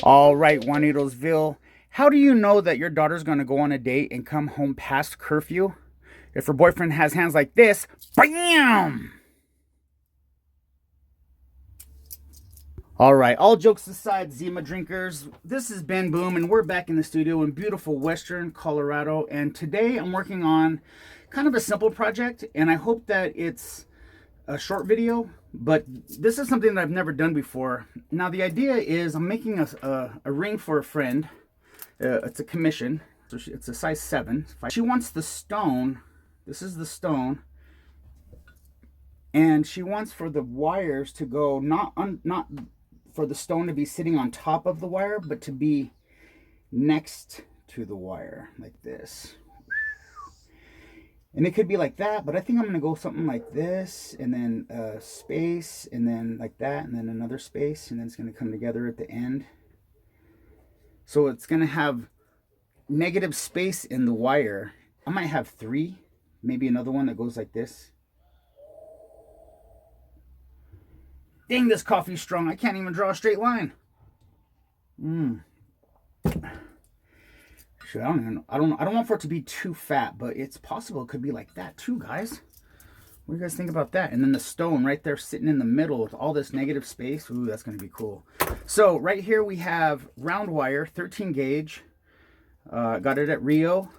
All right, Juanitosville, how do you know that your daughter's going to go on a date and come home past curfew? If her boyfriend has hands like this, BAM! All right, all jokes aside, Zima drinkers, this is Ben Boom, and we're back in the studio in beautiful Western Colorado. And today I'm working on kind of a simple project, and I hope that it's a short video, but this is something that I've never done before. Now, the idea is I'm making a ring for a friend. It's a commission, so it's a size 7. She wants the stone. This is the stone. And she wants for the wires to go, not for the stone to be sitting on top of the wire, but to be next to the wire, like this. And it could be like that, but I think I'm going to go something like this, and then a space, and then like that, and then another space, and then it's going to come together at the end. So it's going to have negative space in the wire. I might have 3, maybe another one that goes like this. Dang, this coffee's strong. I can't even draw a straight line. Shoot, I don't even know. I don't want for it to be too fat, but it's possible it could be like that too, guys. What do you guys think about that? And then the stone right there sitting in the middle with all this negative space. Ooh, that's going to be cool. So right here we have round wire, 13 gauge. Got it at Rio,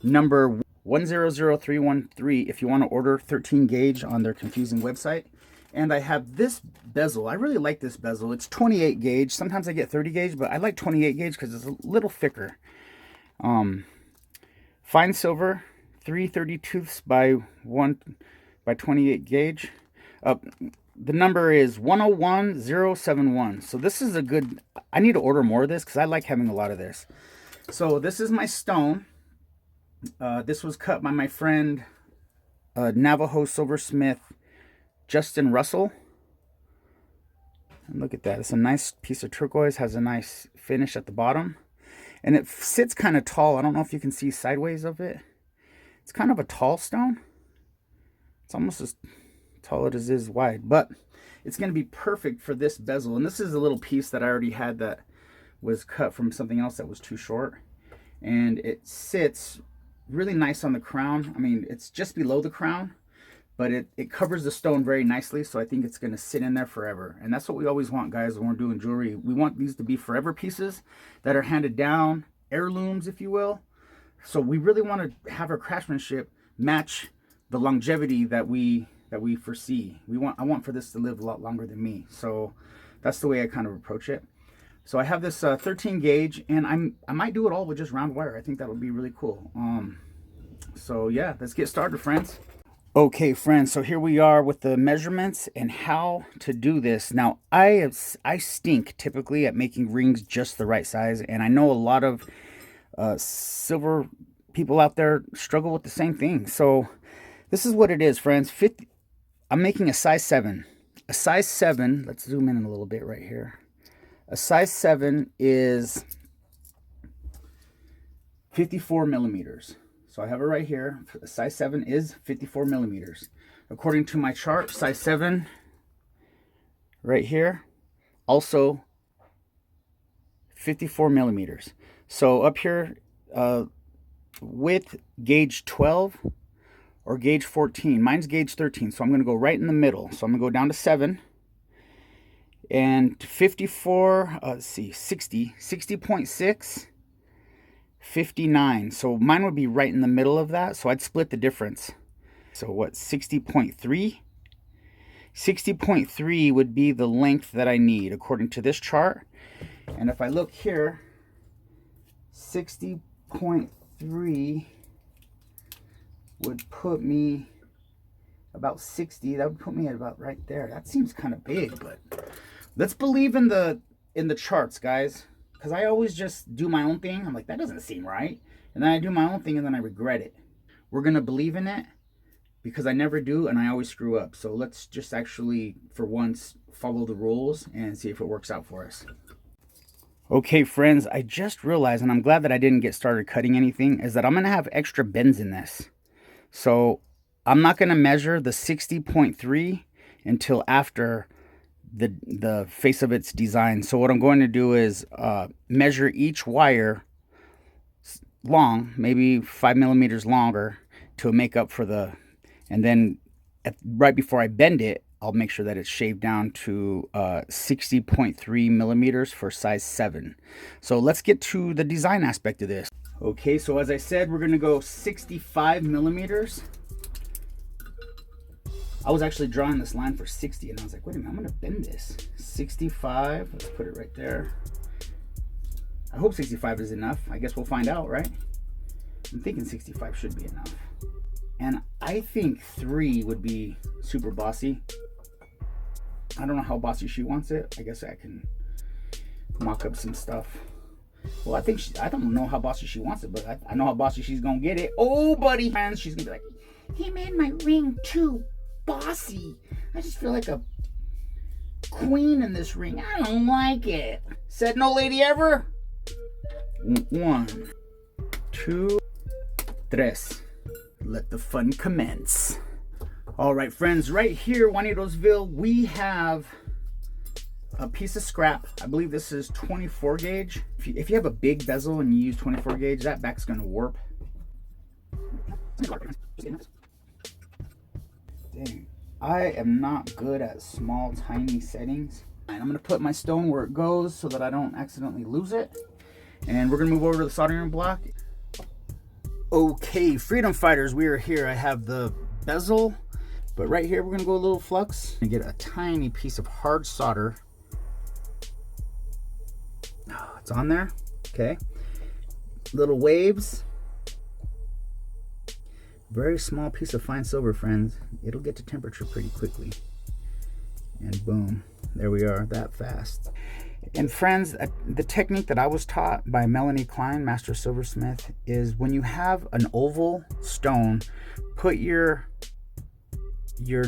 number 100313 if you want to order 13 gauge on their confusing website. And I have this bezel. I really like this bezel. It's 28 gauge. Sometimes I get 30 gauge, but I like 28 gauge because it's a little thicker. Fine silver, 3/32 by 28 gauge. The number is 101071. So this is a good, I need to order more of this because I like having a lot of this. So this is my stone. This was cut by my friend, Navajo silversmith, Justin Russell. And look at that. It's a nice piece of turquoise, has a nice finish at the bottom. And it sits kind of tall. I don't know if you can see sideways of it. It's kind of a tall stone. It's almost as tall as it is wide. But it's going to be perfect for this bezel. And this is a little piece that I already had that was cut from something else that was too short. And it sits really nice on the crown. I mean, it's just below the crown, but it covers the stone very nicely, so I think it's going to sit in there forever. And that's what we always want, guys, when we're doing jewelry. We want these to be forever pieces that are handed down, heirlooms, if you will. So we really want to have our craftsmanship match the longevity that we foresee. I want for this to live a lot longer than me. So that's the way I kind of approach it. So I have this 13 gauge, and I might do it all with just round wire. I think that would be really cool. So yeah, let's get started, friends. Okay, friends, so here we are with the measurements and how to do this. Now, I stink typically at making rings just the right size, and I know a lot of silver people out there struggle with the same thing. So this is what it is, friends. I'm making a size 7. A size 7, let's zoom in a little bit right here. A size 7 is 54 millimeters. So I have it right here. Size 7 is 54 millimeters. According to my chart, size 7 right here, also 54 millimeters. So up here, with gauge 12 or gauge 14. Mine's gauge 13, so I'm going to go right in the middle. So I'm going to go down to 7. And 54, let's see, 60.6. 59. So mine would be right in the middle of that. So I'd split the difference. So what, 60.3? 60.3 would be the length that I need according to this chart. And if I look here, 60.3 would put me about 60. That would put me at about right there. That seems kind of big, but let's believe in the charts, guys. Because I always just do my own thing. I'm like, that doesn't seem right. And then I do my own thing and then I regret it. We're going to believe in it because I never do and I always screw up. So let's just actually, for once, follow the rules and see if it works out for us. Okay, friends, I just realized, and I'm glad that I didn't get started cutting anything, is that I'm going to have extra bends in this. So I'm not going to measure the 60.3 until after the face of its design. So what I'm going to do is measure each wire long, maybe 5 millimeters longer, to make up for the, and then right before I bend it, I'll make sure that it's shaved down to 60.3 millimeters for size 7. So let's get to the design aspect of this. Okay, so as I said, we're gonna go 65 millimeters. I was actually drawing this line for 60, and I was like, wait a minute, I'm gonna bend this. 65, let's put it right there. I hope 65 is enough. I guess we'll find out, right? I'm thinking 65 should be enough. And I think 3 would be super bossy. I don't know how bossy she wants it. I guess I can mock up some stuff. Well, I don't know how bossy she wants it, but I know how bossy she's gonna get it. Oh, buddy, friends, she's gonna be like, he made my ring too bossy. I just feel like a queen in this ring. I don't like it. Said no lady ever. 1, 2, 3. Let the fun commence. All right, friends, right here, Juanitosville, we have a piece of scrap. I believe this is 24 gauge. If you have a big bezel and you use 24 gauge, that back's going to warp. Dang, I am not good at small, tiny settings. And I'm going to put my stone where it goes so that I don't accidentally lose it. And we're going to move over to the soldering block. Okay, freedom fighters, we are here. I have the bezel, but right here we're going to go a little flux and get a tiny piece of hard solder. Oh, it's on there. Okay. Little waves. Very small piece of fine silver, friends. It'll get to temperature pretty quickly. And boom, there we are, that fast. And friends, the technique that I was taught by Melanie Klein, Master Silversmith, is when you have an oval stone, put your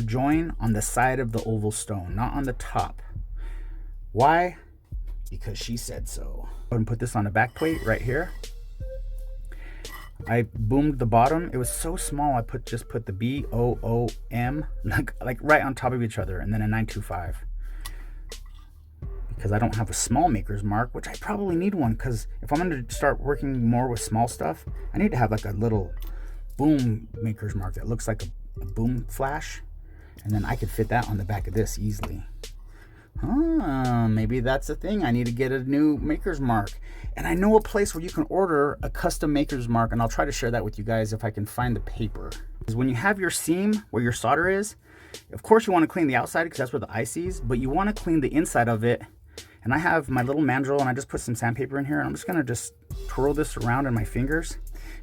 join on the side of the oval stone, not on the top. Why? Because she said so. Go ahead and put this on a back plate right here. I boomed the bottom. It was so small, I just put the BOOM like right on top of each other, and then a 925. Because I don't have a small maker's mark, which I probably need one, because if I'm going to start working more with small stuff, I need to have like a little boom maker's mark that looks like a boom flash, and then I could fit that on the back of this easily. Maybe that's a thing. I need to get a new maker's mark. And I know a place where you can order a custom maker's mark, and I'll try to share that with you guys if I can find the paper. Because when you have your seam where your solder is, of course you want to clean the outside because that's where the ice is, but you want to clean the inside of it. And I have my little mandrel, and I just put some sandpaper in here, and I'm just going to just twirl this around in my fingers,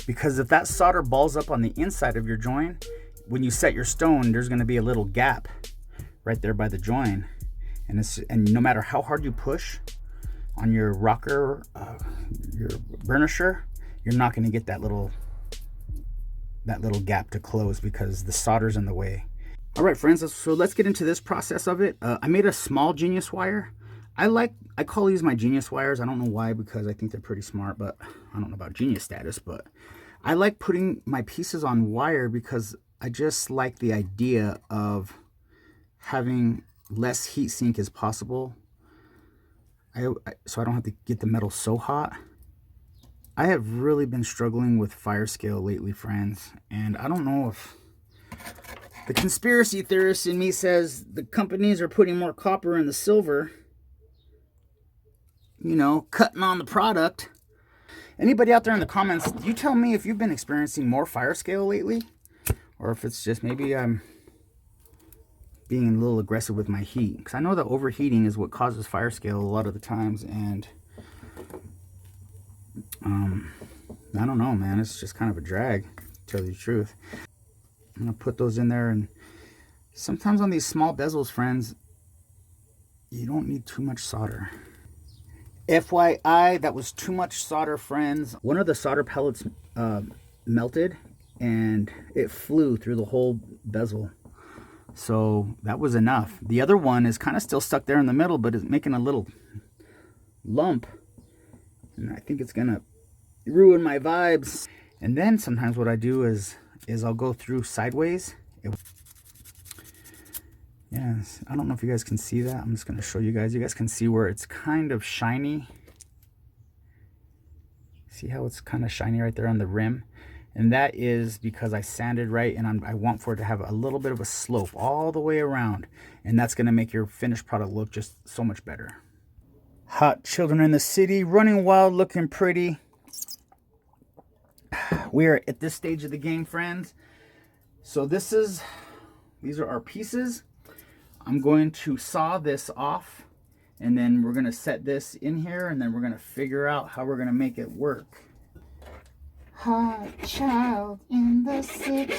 because if that solder balls up on the inside of your join, when you set your stone, there's going to be a little gap right there by the join. And no matter how hard you push on your rocker, your burnisher, you're not going to get that little gap to close because the solder's in the way. All right, friends, so let's get into this process of it. I made a small genius wire. I call these my genius wires. I don't know why, because I think they're pretty smart, but I don't know about genius status, but I like putting my pieces on wire because I just like the idea of having less heat sink as possible. So I don't have to get the metal so hot. I have really been struggling with fire scale lately, friends, and I don't know if the conspiracy theorist in me says the companies are putting more copper in the silver, you know, cutting on the product. Anybody out there in the comments, you tell me if you've been experiencing more fire scale lately, or if it's just maybe I'm being a little aggressive with my heat, because I know that overheating is what causes fire scale a lot of the times. And I don't know, man, it's just kind of a drag, to tell you the truth. I'm gonna put those in there, and sometimes on these small bezels, friends, you don't need too much solder. FYI, that was too much solder, friends. One of the solder pellets melted, and it flew through the whole bezel. So that was enough. The other one is kind of still stuck there in the middle, but it's making a little lump. And I think it's gonna ruin my vibes. And then sometimes what I do is I'll go through sideways Yes, I don't know if you guys can see that. I'm just going to show you guys. You guys can see where it's kind of shiny. See how it's kind of shiny right there on the rim? And that is because I sanded right, and I want for it to have a little bit of a slope all the way around. And that's going to make your finished product look just so much better. Hot children in the city, running wild, looking pretty. We are at this stage of the game, friends. So these are our pieces. I'm going to saw this off, and then we're going to set this in here, and then we're going to figure out how we're going to make it work. Hot child in the city.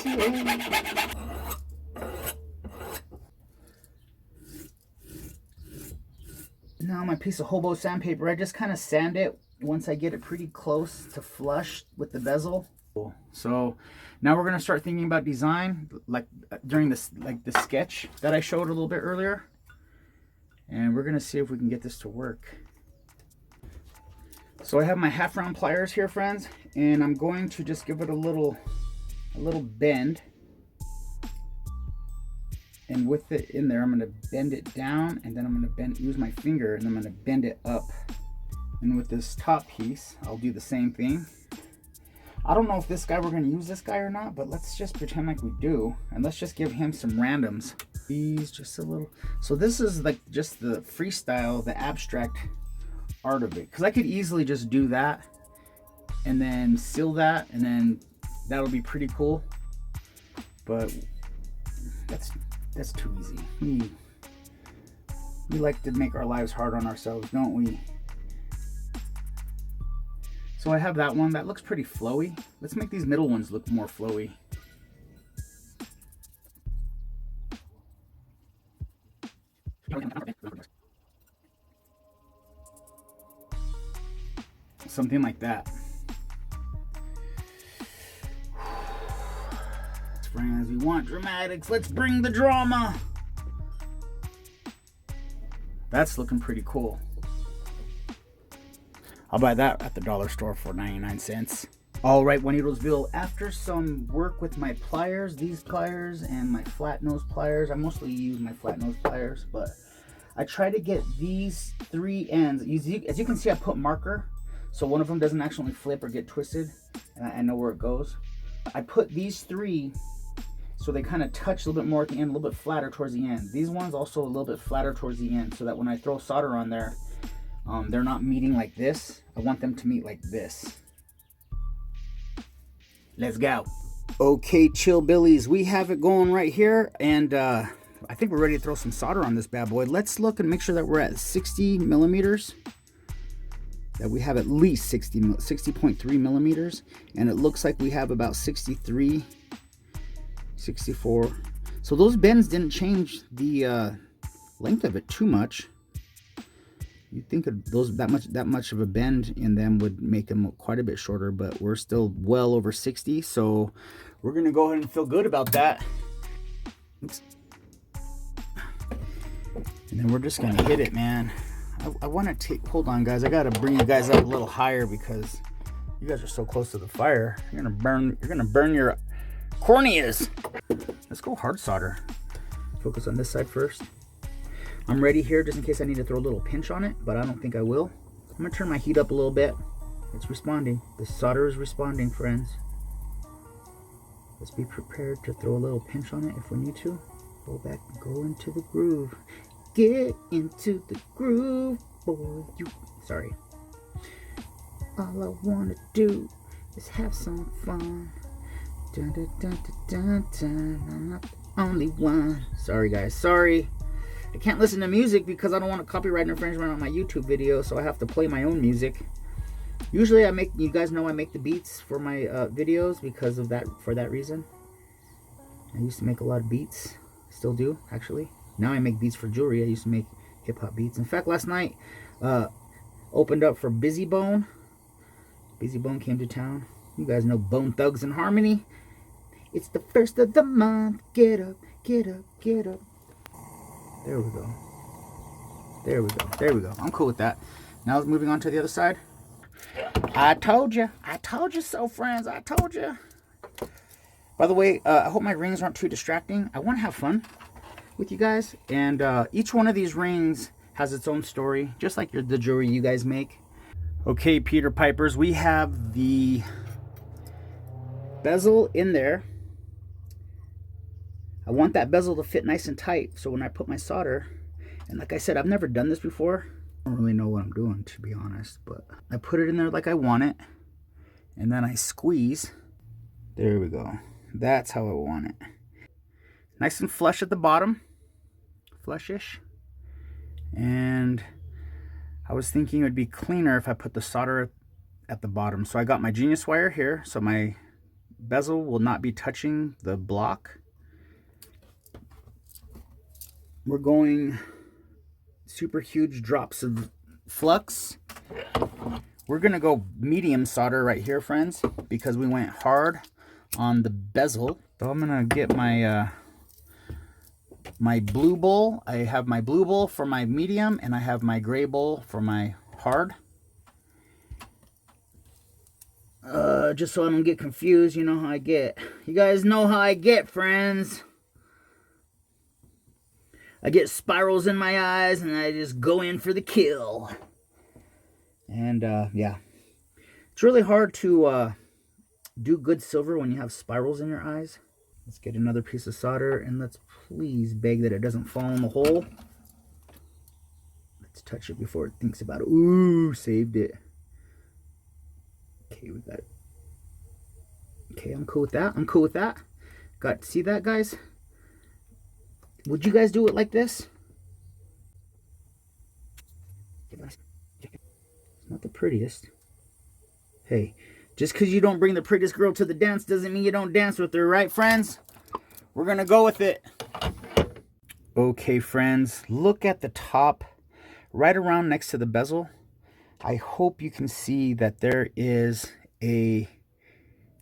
Now my piece of hobo sandpaper, I just kind of sand it once I get it pretty close to flush with the bezel. So now we're going to start thinking about design, like during this, like the sketch that I showed a little bit earlier. And we're going to see if we can get this to work. So I have my half round pliers here, friends, and I'm going to just give it a little bend. And with it in there, I'm going to bend it down, and then I'm going to use my finger, and I'm going to bend it up. And with this top piece, I'll do the same thing. I don't know if this guy, we're going to use this guy or not, but let's just pretend like we do. And let's just give him some randoms. These just a little. So this is like just the freestyle, the abstract art of it. Because I could easily just do that and then seal that, and then that'll be pretty cool. But that's too easy. We like to make our lives hard on ourselves, don't we? So I have that one. That looks pretty flowy. Let's make these middle ones look more flowy. Something like that. Friends, we want dramatics. Let's bring the drama. That's looking pretty cool. I'll buy that at the dollar store for 99 cents. All right, Juanitosville, after some work with my pliers, these pliers and my flat nose pliers, I mostly use my flat nose pliers, but I try to get these three ends. As you can see, I put marker, so one of them doesn't actually flip or get twisted, and I know where it goes. I put these three so they kind of touch a little bit more at the end, a little bit flatter towards the end. These ones also a little bit flatter towards the end, so that when I throw solder on there, they're not meeting like this. I want them to meet like this. Let's go. Okay, chill billies, we have it going right here, and I think we're ready to throw some solder on this bad boy. Let's look and make sure that we're at 60 millimeters. That we have at least 60.3 millimeters, and it looks like we have about 63, 64. So those bends didn't change the length of it too much. You'd think of those that much of a bend in them would make them quite a bit shorter, but we're still well over 60, so we're gonna go ahead and feel good about that. Oops. And then we're just gonna hit it, man. I want to take. Hold on, guys. I gotta bring you guys up a little higher because you guys are so close to the fire. You're gonna burn your corneas. Let's go hard solder. Focus on this side first. I'm ready here just in case I need to throw a little pinch on it, but I don't think I will. I'm gonna turn my heat up a little bit. It's responding. The solder is responding, friends. Let's be prepared to throw a little pinch on it if we need to. Go back and go into the groove. Get into the groove, boy. Sorry. All I wanna do is have some fun. Dun, dun, dun, dun, dun, dun. I'm not the only one. Sorry, guys. Sorry. I can't listen to music because I don't want a copyright infringement on my YouTube video, so I have to play my own music. Usually you guys know I make the beats for my videos because of that, for that reason. I used to make a lot of beats. Still do, actually. Now I make beats for jewelry. I used to make hip-hop beats. In fact, last night, opened up for Busy Bone. Busy Bone came to town. You guys know Bone Thugs and Harmony. It's the first of the month. Get up, get up, get up. There we go. There we go. There we go. I'm cool with that. Now moving on to the other side. I told you. I told you so, friends. I told you. By the way, I hope my rings aren't too distracting. I want to have fun with you guys, and each one of these rings has its own story, just like the jewelry you guys make. Okay, Peter Pipers, we have the bezel in there. I want that bezel to fit nice and tight, so when I put my solder, and like I said, I've never done this before. I don't really know what I'm doing, to be honest, but I put it in there like I want it, and then I squeeze. There we go. That's how I want it. Nice and flush at the bottom, flushish. And I was thinking it would be cleaner if I put the solder at the bottom. So I got my Genius wire here, so my bezel will not be touching the block. We're going super huge drops of flux. We're gonna go medium solder right here, friends, because we went hard on the bezel. So I'm gonna get my my blue bowl. I have my blue bowl for my medium, and I have my gray bowl for my hard. Just so I don't get confused, you know how I get. You guys know how I get, friends. I get spirals in my eyes, and I just go in for the kill. And yeah, it's really hard to do good silver when you have spirals in your eyes. Let's get another piece of solder, and let's please beg that it doesn't fall in the hole. Let's touch it before it thinks about it. Ooh, saved it. Okay, we got it. Okay, I'm cool with that. I'm cool with that. See that, guys? Would you guys do it like this? It's not the prettiest. Hey, just because you don't bring the prettiest girl to the dance doesn't mean you don't dance with her, right, friends? We're going to go with it. Okay, friends, look at the top, right around next to the bezel. I hope you can see that there is a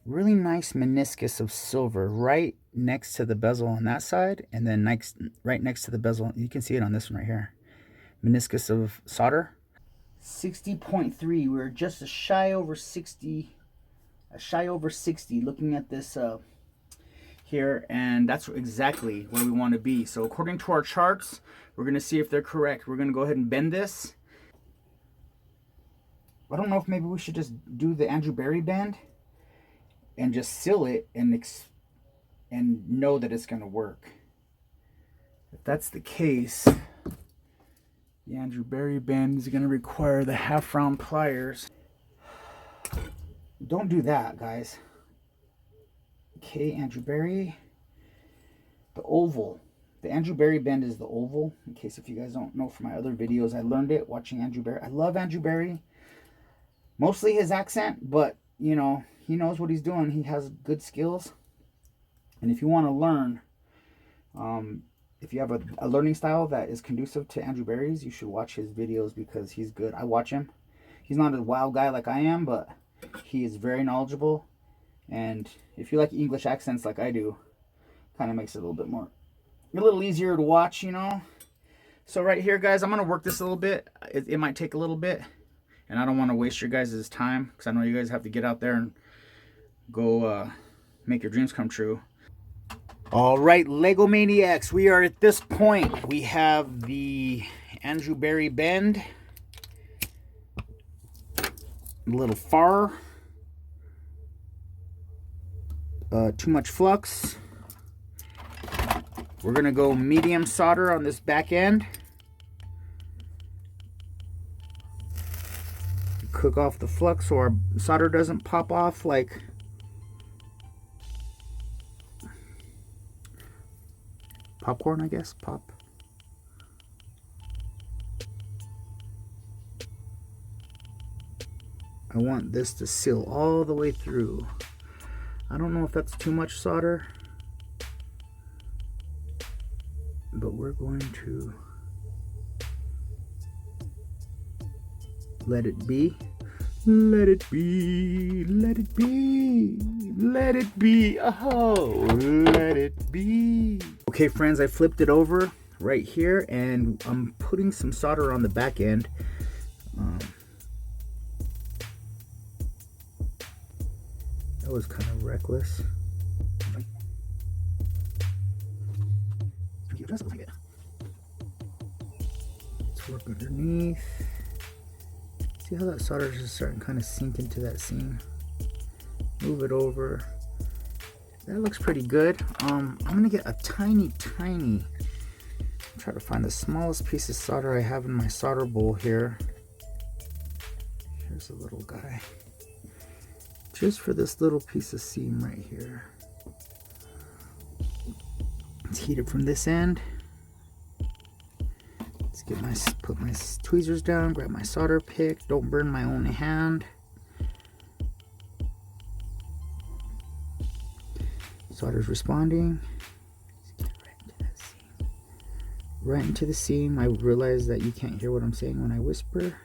really nice meniscus of silver right next to the bezel on that side, and then right next to the bezel. You can see it on this one right here. Meniscus of solder. 60.3. We're just a shy over 60. Looking at this here, and that's exactly where we want to be. So according to our charts, we're going to see if they're correct. We're going to go ahead and bend this. I don't know if maybe we should just do the Andrew Berry bend and just seal it and know that it's going to work. If that's the case, the Andrew Berry bend is going to require the half-round pliers. Don't do that, guys. Okay, Andrew Berry. The oval. The Andrew Berry bend is the oval. In case if you guys don't know from my other videos, I learned it watching Andrew Berry. I love Andrew Berry. Mostly his accent, but, you know, he knows what he's doing. He has good skills. And if you want to learn, if you have a learning style that is conducive to Andrew Berry's, you should watch his videos because he's good. I watch him. He's not a wild guy like I am, but he is very knowledgeable. And if you like English accents like I do, kind of makes it a little easier to watch, you know. So right here, guys, I'm going to work this a little bit. It might take a little bit. And I don't want to waste your guys' time because I know you guys have to get out there and go make your dreams come true. All right, Lego Maniacs, we are at this point. We have the Andrew Berry bend. A little far. Too much flux. We're going to go medium solder on this back end. Cook off the flux so our solder doesn't pop off like popcorn, I guess. Pop. I want this to seal all the way through. I don't know if that's too much solder, but we're going to let it be. Let it be. Let it be. Let it be. Oh, let it be. Okay, friends, I flipped it over right here, and I'm putting some solder on the back end. That was kind of reckless. Like doesn't like it. Let's work underneath. See how that solder is just starting to kind of sink into that seam? Move it over. That looks pretty good. I'm gonna get a tiny, try to find the smallest piece of solder I have in my solder bowl here. Here's a little guy. Just for this little piece of seam right here. Let's heat it from this end. Let's put my tweezers down, grab my solder pick, don't burn my own hand. Solder's responding. Let's get right into that seam. Right into the seam. I realize that you can't hear what I'm saying when I whisper.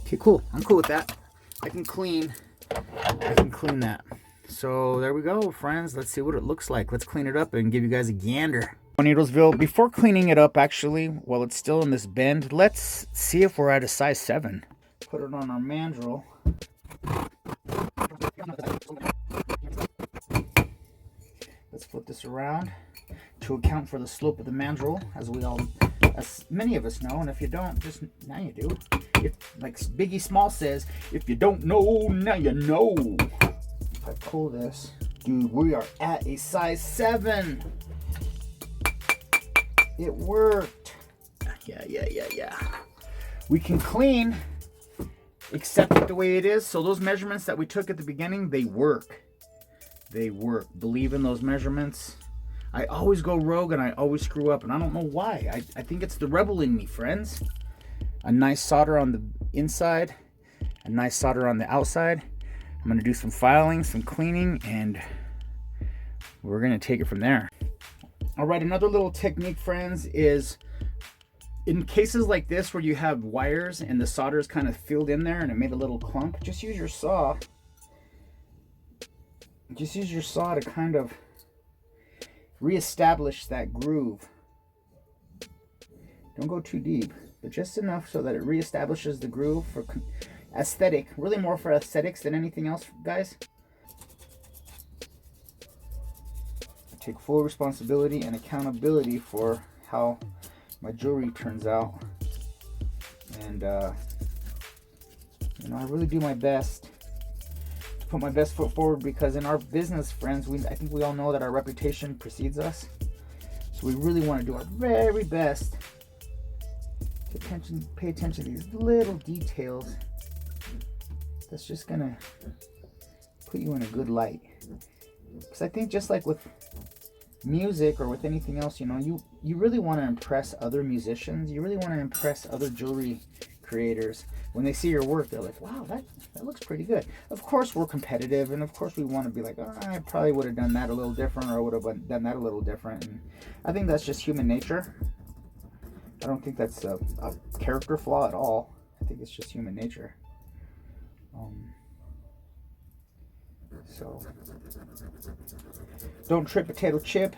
Okay, cool. I'm cool with that. I can clean that. So there we go, friends. Let's see what it looks like. Let's clean it up and give you guys a gander. Needlesville, before cleaning it up, actually, while it's still in this bend, let's see if we're at a size 7. Put it on our mandrel. Let's flip this around to account for the slope of the mandrel, as many of us know, and if you don't, just now you do. Like Biggie Small says, if you don't know, now you know. If I pull this, dude, we are at a size 7. It worked. Yeah. We can clean, accept it the way it is. So those measurements that we took at the beginning, they work. They work. Believe in those measurements. I always go rogue and I always screw up, and I don't know why. I think it's the rebel in me, friends. A nice solder on the inside, a nice solder on the outside. I'm going to do some filing, some cleaning, and we're going to take it from there. All right, another little technique, friends, is in cases like this where you have wires and the solder is kind of filled in there and it made a little clump, just use your saw. Just use your saw to kind of reestablish that groove. Don't go too deep, but just enough so that it reestablishes the groove for aesthetic, really more for aesthetics than anything else, guys. I take full responsibility and accountability for how my jewelry turns out, and you know, I really do my best to put my best foot forward, because in our business, friends, I think we all know that our reputation precedes us, so we really want to do our very best to pay attention to these little details. That's just gonna put you in a good light, because I think just like with music or with anything else, you know, you really want to impress other musicians. You really want to impress other jewelry creators. When they see your work, they're like, wow, that looks pretty good. Of course we're competitive, and of course we want to be like, oh, I probably would have done that a little different, or I would have done that a little different. And I think that's just human nature. I don't think that's a character flaw at all. I think it's just human nature. So don't trip, potato chip.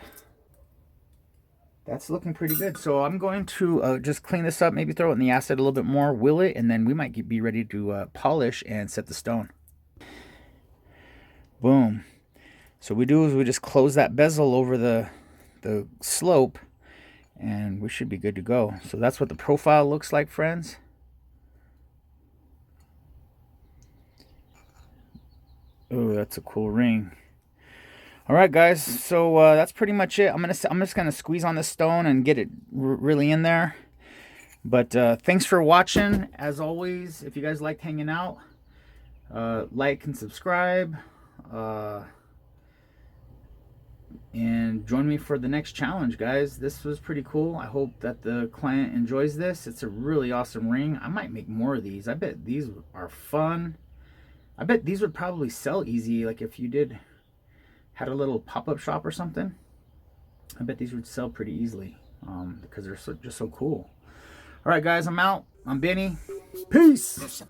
That's looking pretty good. So I'm going to just clean this up, maybe throw it in the acid a little bit more, will it, and then we might be ready to polish and set the stone. Boom. So what we do is we just close that bezel over the slope, and we should be good to go. So that's what the profile looks like, friends. Oh, that's a cool ring. All right, guys, so that's pretty much it. I'm just gonna squeeze on this stone and get it really in there. But thanks for watching. As always, if you guys liked hanging out, like and subscribe, and join me for the next challenge, guys. This was pretty cool. I hope that the client enjoys this. It's a really awesome ring. I might make more of these. I bet these are fun. I bet these would probably sell easy, like if you had a little pop-up shop or something. I bet these would sell pretty easily, because they're just so cool. All right, guys, I'm out. I'm Benny. Peace.